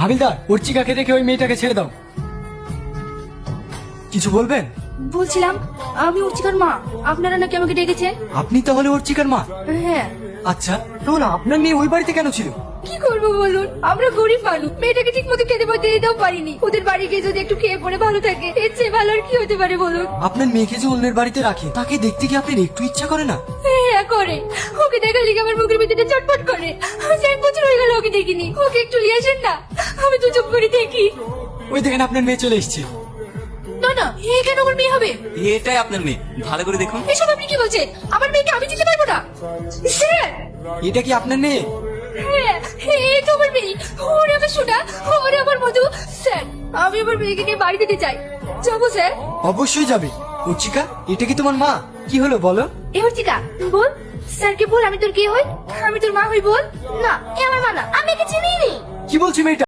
হাবিলদার, উর্চিকাকে রেখে ওই মেয়েটাকে ছেড়ে দাও। কিছু বলবেন? বলছিলাম আমি উর্চিকার মা, আপনারা নাকি আমাকে ডেকেছেন? আপনি তাহলে উর্চিকার মা? হ্যাঁ। আচ্ছা, তাহলে আপনার মেয়ে ওই বাড়িতে কেন ছিল? কি করবো বলুন, আমরা গরিব মানুষ, মেয়েটাকে ঠিক মতো খেতে পড়তে দিতেও পারিনি। ওদের বাড়ি গিয়ে যদি একটু খেয়ে পড়ে ভালো থাকে, এর চেয়ে ভালো আর কি হতে পারে বলুন? আপনার মেয়েকে যে অন্যের বাড়িতে রাখে, তাকে দেখতে কি আপনার একটু ইচ্ছা করে না? হ্যাঁ করে, ওকে দেখার লিগে আমার মুখের ভিতরে চটপট করে। আমি 4 বছর হয়ে গেল ওকে দেখিনি, ওকে একটু নিয়ে আসেন না, আমি তো চুপ করে দেখি। ওই দেখেন আপনার মেয়ে চলে এসেছে। না না, এ কেন আমার মেয়ে হবে? এটাই আপনার মেয়ে, ভালো করে দেখুন। এসব আপনি কি বলছেন? আমার মেয়েকে আমি চিনতে পারবো না? স্যার, এটা কি আপনার মেয়ে? হ্যাঁ, এই তো আমার মেয়ে। ওরে আমার সোনা, ওরে আমার মধু। স্যার, আমি আমার মেয়েকে নিয়ে বাড়ি যেতে চাই। যাবো স্যার? অবশ্যই যাবে। উর্চিকা, এটা কি তোমার মা? কি হলো বলো? এ হর্চিকা, বল। স্যারকে বল আমি তোর কে হই, আমি তোর মা হই, বল। না, এ আমার মা না, আমি একে চিনিই নি। কি বলছো মেয়েটা?